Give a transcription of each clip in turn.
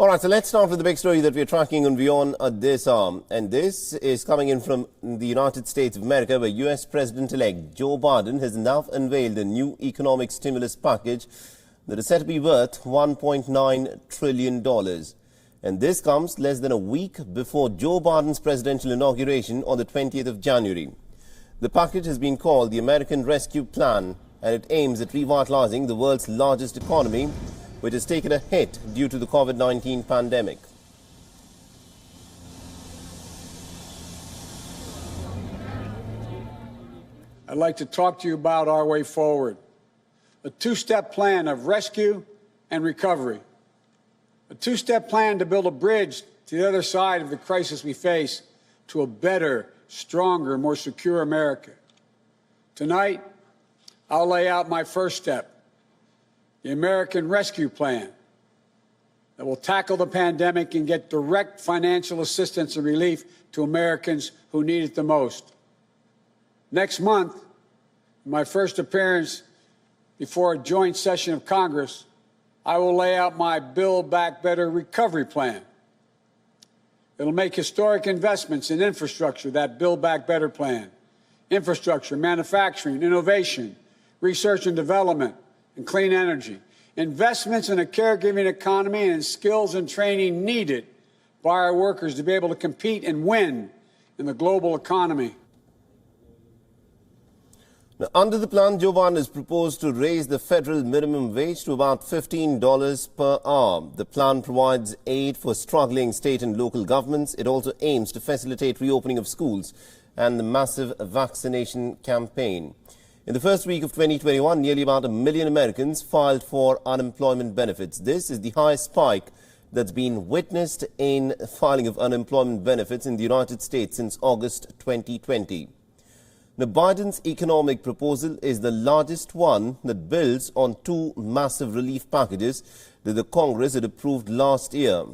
All right, so let's start with the big story that we're tracking on WION this hour. And this is coming in from the United States of America, where U.S. President-elect Joe Biden has now unveiled a new economic stimulus package that is said to be worth $1.9 trillion. And this comes less than a week before Joe Biden's presidential inauguration on the 20th of January. The package has been called the American Rescue Plan, and it aims at revitalizing the world's largest economy, which has taken a hit due to the COVID-19 pandemic. I'd like to talk to you about our way forward. A two-step plan of rescue and recovery. A two-step plan to build a bridge to the other side of the crisis we face to a better, stronger, more secure America. Tonight, I'll lay out my first step. The American Rescue Plan that will tackle the pandemic and get direct financial assistance and relief to Americans who need it the most. Next month, in my first appearance before a joint session of Congress, I will lay out my Build Back Better recovery plan. It'll make historic investments in infrastructure, that Build Back Better plan. Infrastructure, manufacturing, innovation, research and development, and clean energy. Investments in a caregiving economy and in skills and training needed by our workers to be able to compete and win in the global economy. Now, under the plan, Joe Biden has proposed to raise the federal minimum wage to about $15 per hour. The plan provides aid for struggling state and local governments. It also aims to facilitate reopening of schools and the massive vaccination campaign. In the first week of 2021, nearly about 1 million Americans filed for unemployment benefits. This is the highest spike that's been witnessed in filing of unemployment benefits in the United States since August 2020. Now, Biden's economic proposal is the largest one that builds on two massive relief packages that the Congress had approved last year.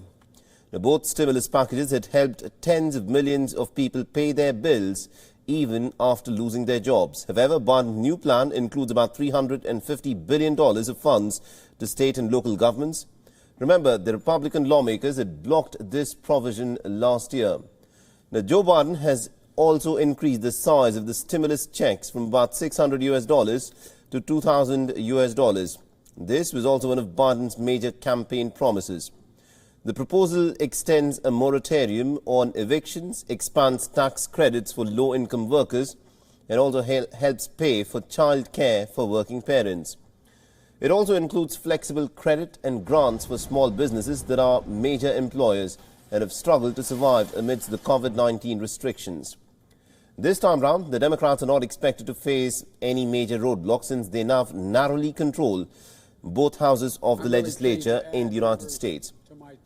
Now, both stimulus packages had helped tens of millions of people pay their bills even after losing their jobs. However, Biden's new plan includes about $350 billion of funds to state and local governments. Remember, the Republican lawmakers had blocked this provision last year. Now, Joe Biden has also increased the size of the stimulus checks from about $600 to $2,000. This was also one of Biden's major campaign promises. The proposal extends a moratorium on evictions, expands tax credits for low-income workers, and also helps pay for child care for working parents. It also includes flexible credit and grants for small businesses that are major employers and have struggled to survive amidst the COVID-19 restrictions. This time round, the Democrats are not expected to face any major roadblocks since they now narrowly control both houses of the legislature in the United States.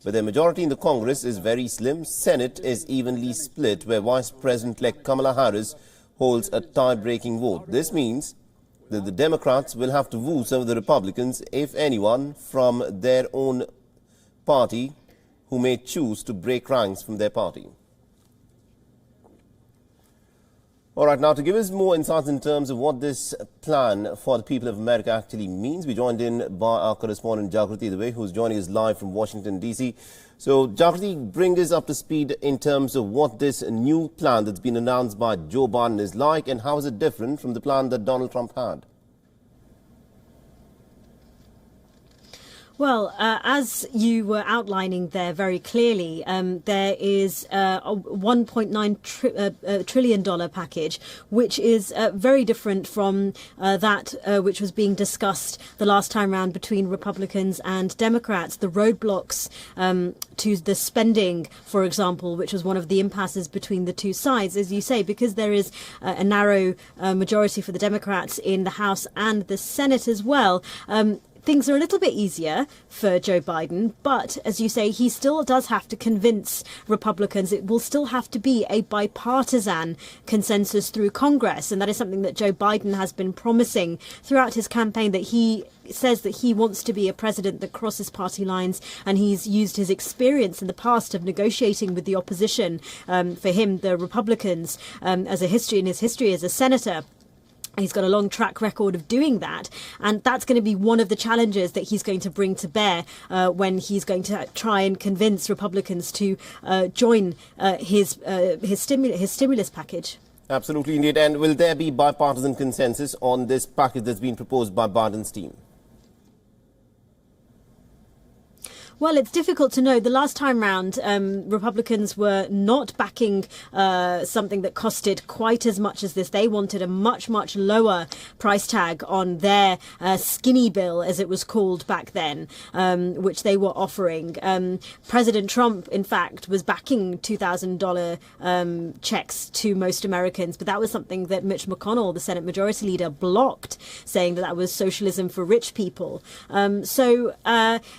But their majority in the Congress is very slim. Senate is evenly split, where Vice President-elect Kamala Harris holds a tie-breaking vote. This means that the Democrats will have to woo some of the Republicans, if anyone, from their own party, who may choose to break ranks from their party. All right, now to give us more insights in terms of what this plan for the people of America actually means, we joined in by our correspondent Jagriti Dubey, who's joining us live from Washington, D.C. So, Jagriti, bring us up to speed in terms of what this new plan that's been announced by Joe Biden is like, and how is it different from the plan that Donald Trump had? Well, as you were outlining there very clearly, there is a $1.9 trillion package, which is very different from that which was being discussed the last time round between Republicans and Democrats. The roadblocks to the spending, for example, which was one of the impasses between the two sides, as you say, because there is a narrow majority for the Democrats in the House and the Senate as well. Things are a little bit easier for Joe Biden, but as you say, he still does have to convince Republicans. It will still have to be a bipartisan consensus through Congress. And that is something that Joe Biden has been promising throughout his campaign, that he says that he wants to be a president that crosses party lines. And he's used his experience in the past of negotiating with the opposition, for him, the Republicans, as a history in his history as a senator. He's got a long track record of doing that. And that's going to be one of the challenges that he's going to bring to bear when he's going to try and convince Republicans to join his stimulus package. Absolutely, indeed. And will there be bipartisan consensus on this package that's been proposed by Biden's team? Well, it's difficult to know. The last time round, Republicans were not backing something that costed quite as much as this. They wanted a much, much lower price tag on their skinny bill, as it was called back then, which they were offering. President Trump, in fact, was backing $2,000 checks to most Americans, but that was something that Mitch McConnell, the Senate Majority Leader, blocked, saying that that was socialism for rich people. So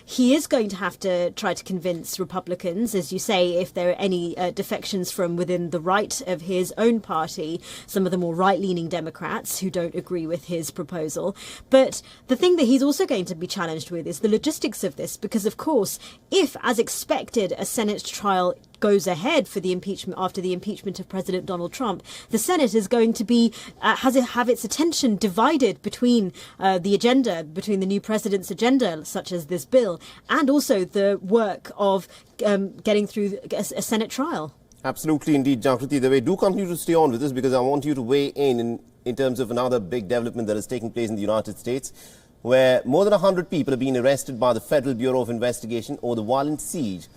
he is going to have to try to convince Republicans, as you say, if there are any defections from within the right of his own party, some of the more right-leaning Democrats who don't agree with his proposal. But the thing that he's also going to be challenged with is the logistics of this, because, of course, if, as expected, a Senate trial goes ahead for the impeachment after the impeachment of President Donald Trump, the Senate is going to be have its attention divided between the agenda, between the new president's agenda, such as this bill, and also the work of getting through a Senate trial. Absolutely, indeed, Jagriti. The way, do continue to stay on with this, because I want you to weigh in terms of another big development that is taking place in the United States, where more than 100 people have been arrested by the Federal Bureau of Investigation over the violent siege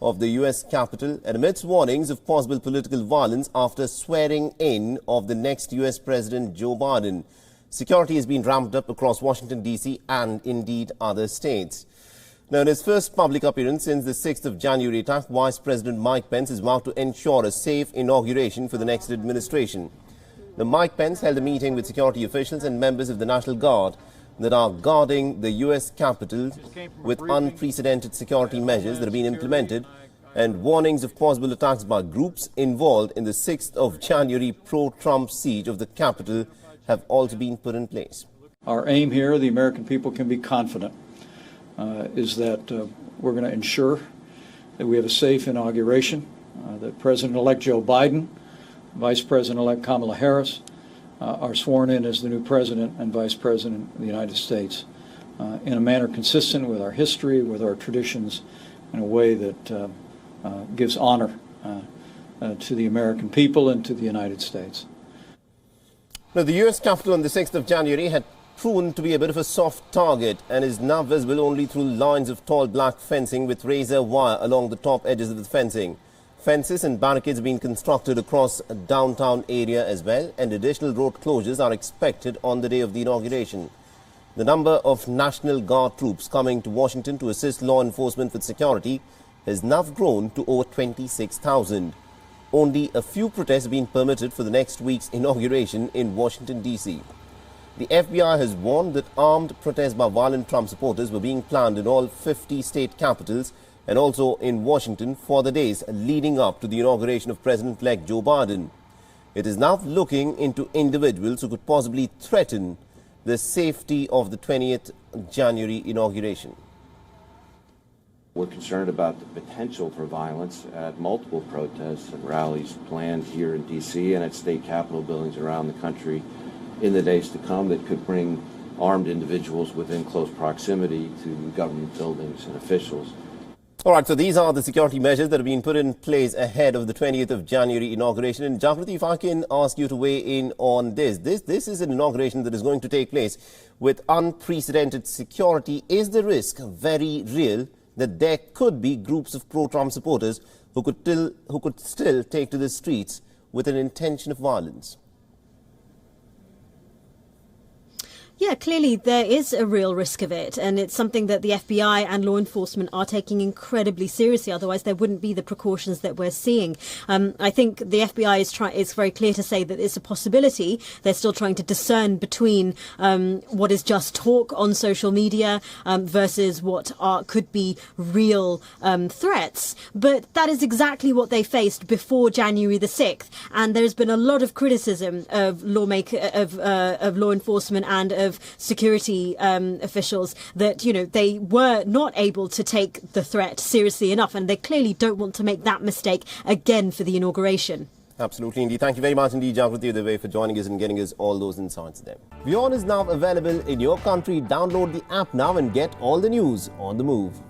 of the U.S. Capitol, and amidst warnings of possible political violence after swearing in of the next U.S. President Joe Biden. Security has been ramped up across Washington, D.C. and indeed other states. Now, in his first public appearance since the 6th of January attack, Vice President Mike Pence is vowed to ensure a safe inauguration for the next administration. Now, Mike Pence held a meeting with security officials and members of the National Guard that are guarding the U.S. Capitol with unprecedented security measures that have been implemented, and warnings of possible attacks by groups involved in the 6th of January pro-Trump siege of the Capitol have also been put in place. Our aim here, the American people can be confident, is that we're going to ensure that we have a safe inauguration, that President-elect Joe Biden, Vice President-elect Kamala Harris, are sworn in as the new President and Vice President of the United States in a manner consistent with our history, with our traditions, in a way that gives honor to the American people and to the United States. Now, the U.S. Capitol on the 6th of January had proven to be a bit of a soft target and is now visible only through lines of tall black fencing with razor wire along the top edges of the fencing. Fences and barricades have been constructed across a downtown area as well, and additional road closures are expected on the day of the inauguration. The number of National Guard troops coming to Washington to assist law enforcement with security has now grown to over 26,000. Only a few protests have been permitted for the next week's inauguration in Washington, D.C. The FBI has warned that armed protests by violent Trump supporters were being planned in all 50 state capitals and also in Washington for the days leading up to the inauguration of President-elect Joe Biden. It is now looking into individuals who could possibly threaten the safety of the 20th January inauguration. We're concerned about the potential for violence at multiple protests and rallies planned here in D.C. and at state capitol buildings around the country in the days to come that could bring armed individuals within close proximity to government buildings and officials. All right, so these are the security measures that have been put in place ahead of the 20th of January inauguration. And Jagriti, if I can ask you to weigh in on this. This is an inauguration that is going to take place with unprecedented security. Is the risk very real that there could be groups of pro-Trump supporters who could still take to the streets with an intention of violence? Yeah, clearly there is a real risk of it, and it's something that the FBI and law enforcement are taking incredibly seriously. Otherwise, there wouldn't be the precautions that we're seeing. I think the FBI is very clear to say that it's a possibility. They're still trying to discern between what is just talk on social media versus what could be real threats. But that is exactly what they faced before January the 6th, and there's been a lot of criticism of law enforcement and of security officials that, you know, they were not able to take the threat seriously enough, and they clearly don't want to make that mistake again for the inauguration. Absolutely, indeed. Thank you very much indeed, Jagriti Deve, for joining us and getting us all those insights there. WION is now available in your country. Download the app now and get all the news on the move.